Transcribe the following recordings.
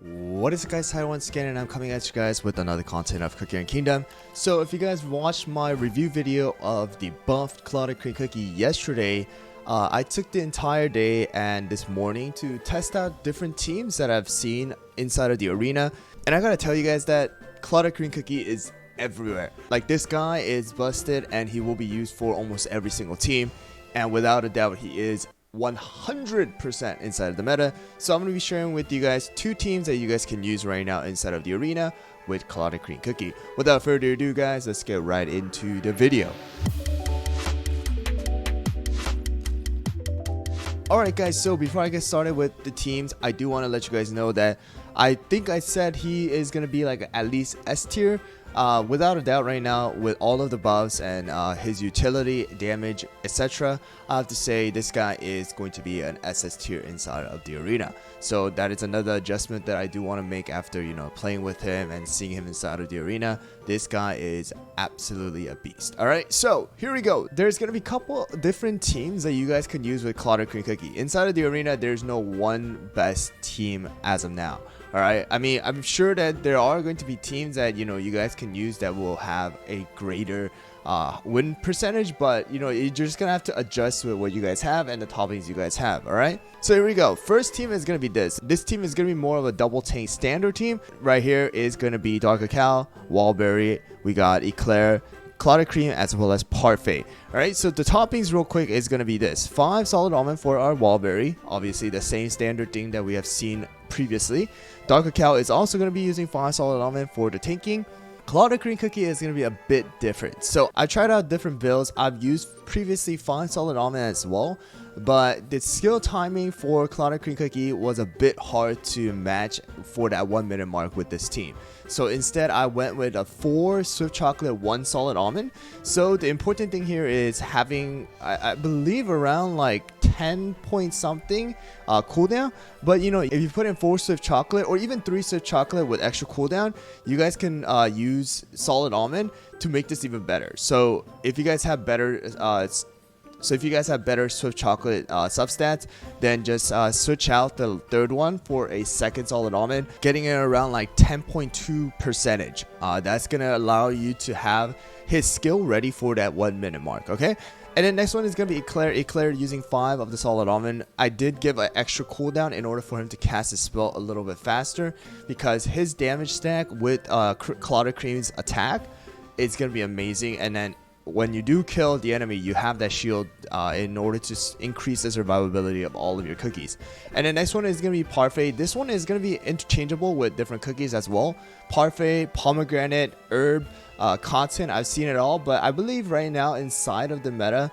What is it, guys? Hi once again, and I'm coming at you guys with another content of Cookie and Kingdom. So if you guys watched my review video of the BUFF Clotted Cream Cookie yesterday, I took the entire day and this morning to test out different teams that I've seen inside of the arena. And I gotta tell you guys that Clotted Cream Cookie is everywhere. Like, this guy is busted and he will be used for almost every single team. And without a doubt, he is 100% inside of the meta. So I'm going to be sharing with you guys two teams that you guys can use right now inside of the arena with Clotted Cream Cookie. Without further ado, guys, let's get right into the video. Alright guys, so before I get started with the teams, I do want to let you guys know that I think I said he is going to be like at least S tier. Without a doubt right now, with all of the buffs and his utility, damage, etc., I have to say this guy is going to be an SS tier inside of the arena. So that is another adjustment that I do want to make after, playing with him and seeing him inside of the arena. This guy is absolutely a beast. Alright, so here we go. There's going to be a couple different teams that you guys can use with Clotted Cream Cookie. Inside of the arena, there's no one best team as of now. Alright, I mean, I'm sure that there are going to be teams that, you guys can use that will have a greater win percentage, but, you're just going to have to adjust with what you guys have and the toppings you guys have, alright? So here we go. First team is going to be this. This team is going to be more of a double tank standard team. Right here is going to be Dark Cacao, Wallberry, we got Eclair, Clotted Cream, as well as Parfait. Alright, so the toppings real quick is going to be this. 5 solid almond for our Wallberry, obviously the same standard thing that we have seen previously. Dark Cacao is also going to be using 5 solid almond for the tanking. Clotted Cream Cookie is going to be a bit different. So I tried out different builds. I've used previously 5 solid almond as well, but the skill timing for Clotted Cream Cookie was a bit hard to match for that 1 minute mark with this team. So instead I went with a 4 swift chocolate 1 solid almond. So the important thing here is having I believe around like 10 point something cooldown, but if you put in 4 swift chocolate or even 3 swift chocolate with extra cooldown, you guys can use solid almond to make this even better. So if you guys have better Swift Chocolate substats, then just switch out the third one for a second solid almond, getting it around like 10.2 percentage. That's gonna allow you to have his skill ready for that 1 minute mark, okay? And then next one is gonna be Eclair. Eclair using 5 of the solid almond. I did give an extra cooldown in order for him to cast his spell a little bit faster, because his damage stack with Clotted Cream's attack is gonna be amazing. And then when you do kill the enemy, you have that shield in order to increase the survivability of all of your cookies. And the next one is going to be Parfait. This one is going to be interchangeable with different cookies as well. Parfait, pomegranate, herb, cotton, I've seen it all, but I believe right now inside of the meta,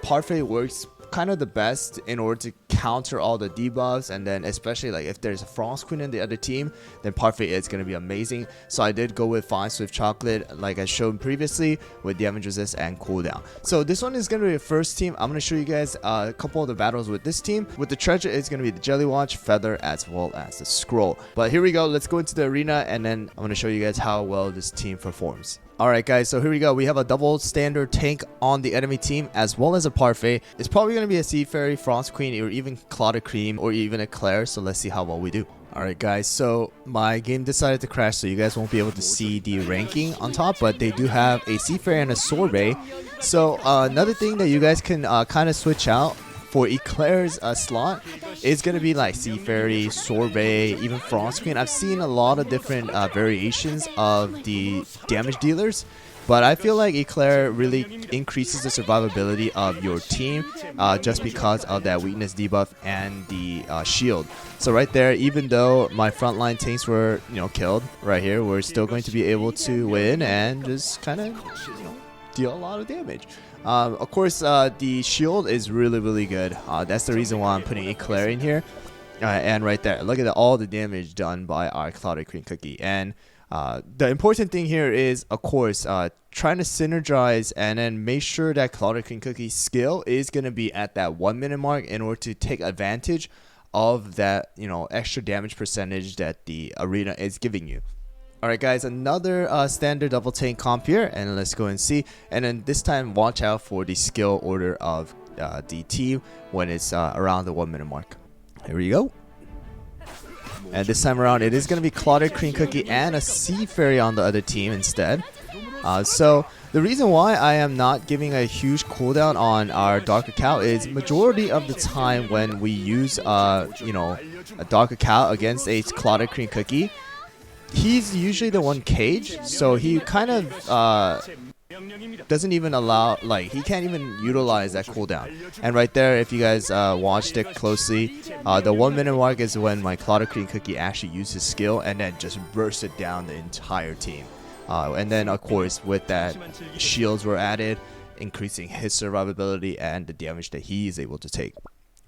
Parfait works kind of the best in order to counter all the debuffs, and then especially like if there's a Frost Queen in the other team, then Parfait is going to be amazing. So I did go with 5 Swift Chocolate like I showed previously with damage resist and cooldown. So this one is going to be the first team. I'm going to show you guys a couple of the battles with this team. With the treasure, it's going to be the Jelly Watch, Feather, as well as the Scroll. But here we go, let's go into the arena, and then I'm going to show you guys how well this team performs. Alright guys, so here we go. We have a double standard tank on the enemy team as well as a Parfait. It's probably going to be a Sea Fairy, Frost Queen, or even Clotted Cream, or even Eclair. So let's see how well we do. Alright guys, so my game decided to crash, so you guys won't be able to see the ranking on top, but they do have a Sea Fairy and a Sorbet. So another thing that you guys can kind of switch out for Eclair's slot is going to be like Sea Fairy, Sorbet, even Frost Queen. I've seen a lot of different variations of the damage dealers, but I feel like Eclair really increases the survivability of your team just because of that weakness debuff and the shield. So right there, even though my frontline tanks were killed right here, we're still going to be able to win and just kind of deal a lot of damage. Of course, the shield is really good. That's the reason why I'm putting Eclair in here. And right there, look at all the damage done by our Clotted Cream Cookie. And the important thing here is, of course, trying to synergize and then make sure that Clotted Cream Cookie's skill is going to be at that 1 minute mark in order to take advantage of that, extra damage percentage that the arena is giving you. Alright guys, another standard double tank comp here, and let's go and see. And then this time watch out for the skill order of the team when it's around the 1 minute mark. Here we go. And this time around, it is going to be Clotted Cream Cookie and a Sea Fairy on the other team instead. So the reason why I am not giving a huge cooldown on our Dark Cacao is majority of the time when we use a Dark Cacao against a Clotted Cream Cookie, he's usually the one caged, so he kind of doesn't even allow, like, he can't even utilize that cooldown. And right there, if you guys watched it closely, the 1 minute mark is when my Clotted Cream Cookie actually used his skill and then just bursted down the entire team. And then of course with that, shields were added, increasing his survivability and the damage that he is able to take.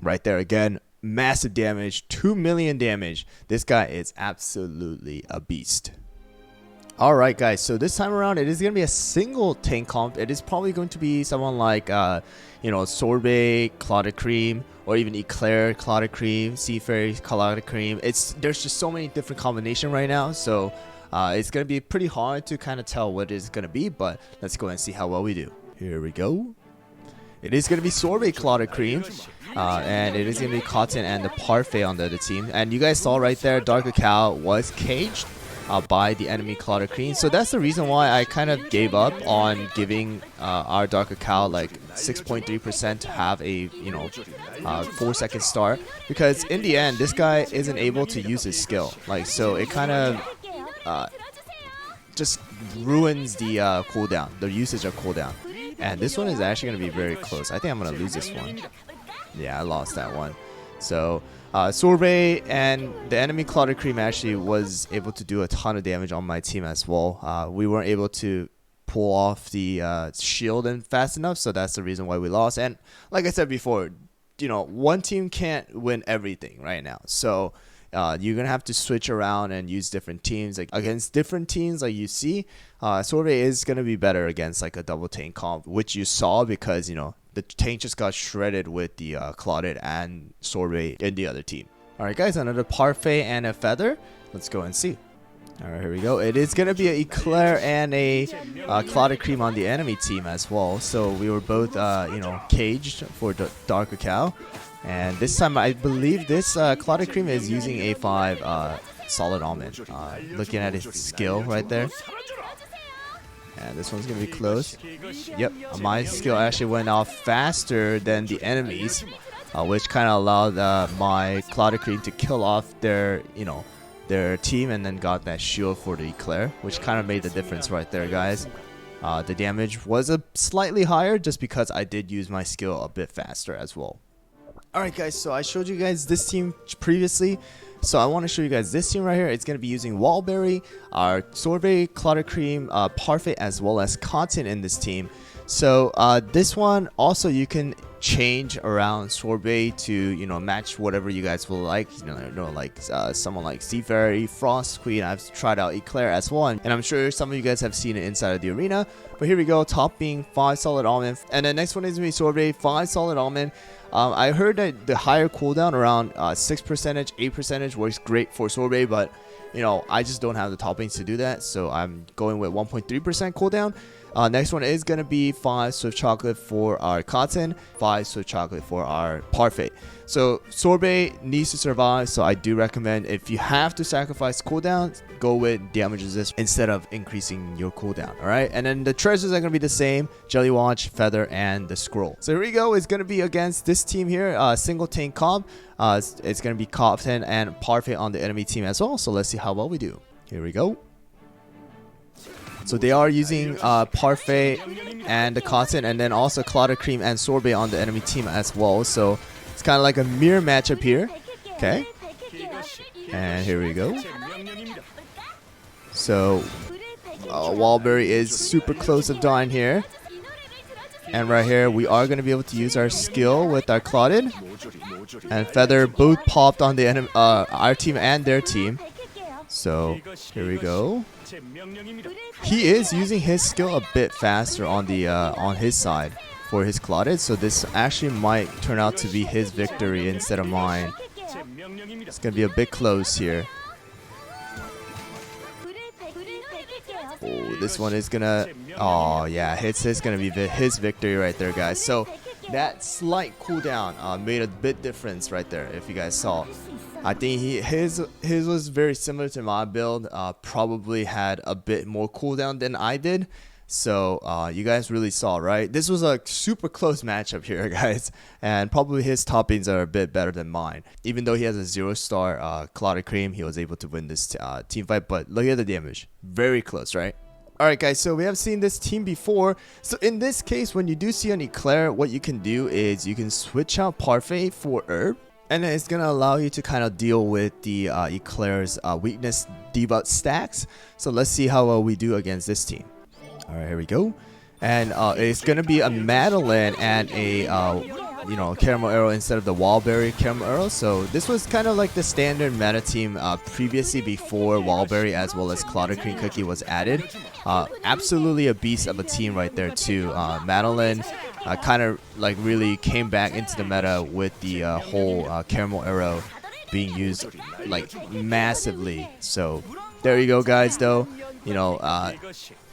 Right there again, massive damage, 2 million damage. This guy is absolutely a beast. Alright guys, so this time around it is going to be a single tank comp. It is probably going to be someone like Sorbet, Clotted Cream, or even Eclair, Clotted Cream, Sea Fairy, Clotted Cream. There's just so many different combinations right now, so it's going to be pretty hard to kind of tell what it's going to be, but let's go and see how well we do. Here we go. It is going to be Sorbet Clotted Cream, and it is going to be Cotton and the Parfait on the other team. And you guys saw right there, Dark Cacao was caged by the enemy Clotted Cream. So that's the reason why I kind of gave up on giving our Dark Cacao like 6.3% to have a 4-second start, because in the end this guy isn't able to use his skill. Like, so it kind of just ruins the cooldown, the usage of cooldown. And this one is actually going to be very close. I think I'm going to lose this one. Yeah, I lost that one. So Sorbet and the enemy Clotted Cream actually was able to do a ton of damage on my team as well. We weren't able to pull off the shield and fast enough, so that's the reason why we lost. And like I said before, one team can't win everything right now. So you're gonna have to switch around and use different teams. Like against different teams, like you see, Sorbet is gonna be better against like a double tank comp, which you saw because the tank just got shredded with the Clotted and Sorbet in the other team. Alright guys, another Parfait and a Feather. Let's go and see. Alright, here we go. It is gonna be an Eclair and a Clotted Cream on the enemy team as well. So we were both caged for the Dark Cacao. And this time I believe this Clotted Cream is using A5 Solid Almond. Looking at his skill right there. And this one's going to be close. Yep, my skill actually went off faster than the enemies, which kind of allowed my Clotted Cream to kill off their team and then got that shield for the Eclair, which kind of made the difference right there, guys. The damage was slightly higher just because I did use my skill a bit faster as well. Alright guys, so I showed you guys this team previously, so I want to show you guys this team right here. It's going to be using Wallberry, our Sorbet, Clotted Cream, Parfait, as well as Cotton in this team. So this one also you can change around Sorbet to match whatever you guys will like. Someone like Sea Fairy, Frost Queen. I've tried out Eclair as well, and I'm sure some of you guys have seen it inside of the arena. But here we go, top being 5 solid almond, and the next one is going to be Sorbet 5 solid almond. I heard that the higher cooldown around 6%, 8% works great for Sorbet, but I just don't have the toppings to do that, so I'm going with 1.3% cooldown. Next one is going to be 5 Swift Chocolate for our Cotton, 5 Swift Chocolate for our Parfait. So Sorbet needs to survive, so I do recommend if you have to sacrifice cooldown, go with damage resist instead of increasing your cooldown. Alright, and then the treasures are going to be the same: Jelly Watch, Feather, and the Scroll. So here we go. It's going to be against this team here, single tank comp. It's going to be Cotton and Parfait on the enemy team as well, so let's see how well we do. Here we go. So they are using Parfait and the Cotton, and then also Clotted Cream and Sorbet on the enemy team as well. So it's kind of like a mirror matchup here. Okay. And here we go. So Wallberry is super close to dying here. And right here, we are going to be able to use our skill with our Clotted and Feather. Both popped on the enemy, our team and their team. So here we go. He is using his skill a bit faster on the on his side for his Clotted, so this actually might turn out to be his victory instead of mine. It's gonna be a bit close here. Oh, this one is gonna. Oh yeah, it's gonna be his victory right there, guys. So that slight cooldown made a bit difference right there, if you guys saw. I think his was very similar to my build. Probably had a bit more cooldown than I did. So you guys really saw, right? This was a super close matchup here, guys. And probably his toppings are a bit better than mine. Even though he has a 0-star Clotted Cream, he was able to win this team fight. But look at the damage. Very close, right? Alright guys, so we have seen this team before. So in this case, when you do see an Eclair, what you can do is you can switch out Parfait for Herb. And it's going to allow you to kind of deal with the Eclair's weakness debuff stacks. So let's see how well we do against this team. Alright, here we go. And it's going to be a Madeline and a Caramel Arrow instead of the Wallberry Caramel Arrow. So this was kind of like the standard meta team previously before Wallberry as well as Clotted Cream Cookie was added. Absolutely a beast of a team right there too. Madeline kind of like really came back into the meta with the whole Caramel Arrow being used like massively. So there you go guys though.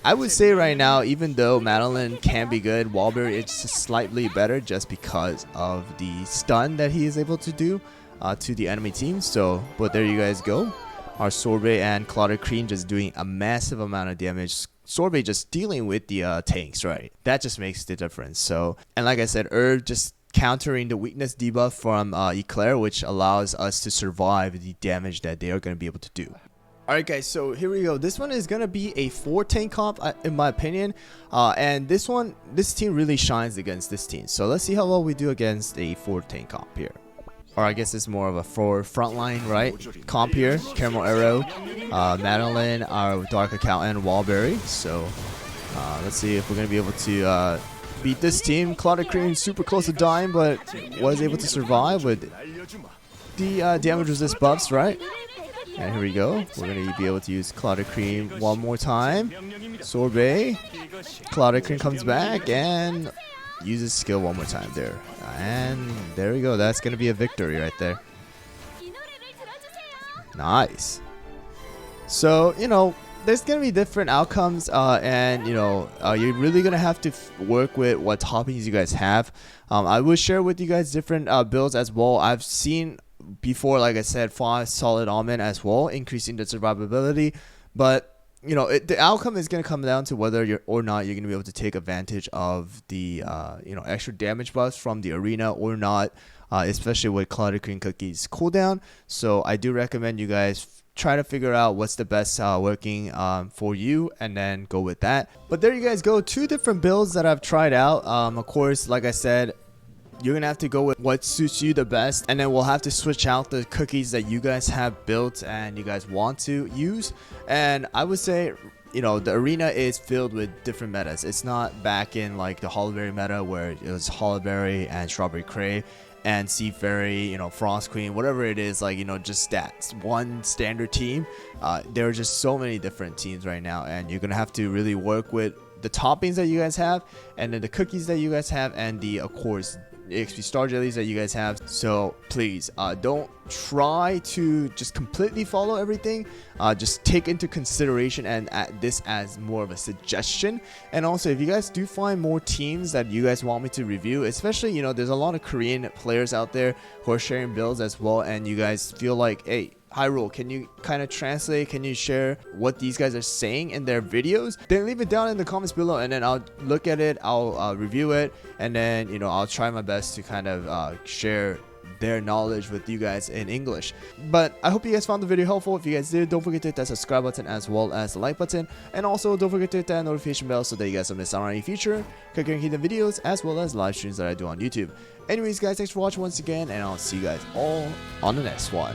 I would say right now, even though Madeline can be good, Wallberry is just slightly better just because of the stun that he is able to do to the enemy team. So, but there you guys go. Our Sorbet and Clotted Cream just doing a massive amount of damage. Sorbet just dealing with the tanks, right? That just makes the difference. So, and like I said, Herb just countering the weakness debuff from Eclair, which allows us to survive the damage that they are going to be able to do. Alright guys, so here we go. This one is going to be a 4-tank comp in my opinion. And this team really shines against this team. So let's see how well we do against a 4-tank comp here. Or I guess it's more of a 4 frontline, right? Comp here. Caramel Arrow, Madeline, our Dark Accountant, Wallberry. So let's see if we're going to be able to beat this team. Clotted Cream super close to dying, but was able to survive with the damage resist buffs, right? And here we go. We're going to be able to use Clotted Cream one more time. Sorbet. Clotted Cream comes back and uses skill one more time there. And there we go. That's going to be a victory right there. Nice. So, there's going to be different outcomes. And, you're really going to have to work with what toppings you guys have. I will share with you guys different builds as well. I've seen before, like I said, 5 solid almond as well, increasing the survivability. But the outcome is going to come down to whether you're going to be able to take advantage of the extra damage buffs from the arena or not, especially with Clotted Cream Cookie's cooldown. So I do recommend you guys try to figure out what's the best working for you and then go with that. But there you guys go, 2 different builds that I've tried out. Of course, like I said, you're gonna have to go with what suits you the best, and then we'll have to switch out the cookies that you guys have built and you guys want to use. And I would say, the arena is filled with different metas. It's not back in like the Hollowberry meta where it was Hollowberry and Strawberry Cray and Sea Fairy, Frost Queen, whatever it is, like, just that one standard team. There are just so many different teams right now, and you're gonna have to really work with the toppings that you guys have, and then the cookies that you guys have, and of course, XP star jellies that you guys have. So please don't try to just completely follow everything. Just take into consideration and this as more of a suggestion. And also, if you guys do find more teams that you guys want me to review, especially there's a lot of Korean players out there who are sharing builds as well, and you guys feel like, hey, HyRool, can you kind of translate? Can you share what these guys are saying in their videos? Then leave it down in the comments below, and then I'll look at it, I'll review it, and then I'll try my best to kind of share their knowledge with you guys in English. But I hope you guys found the video helpful. If you guys did, don't forget to hit that subscribe button as well as the like button, and also don't forget to hit that notification bell so that you guys don't miss out on any future Cooking Kingdom videos as well as live streams that I do on YouTube. Anyways guys, thanks for watching once again, and I'll see you guys all on the next one.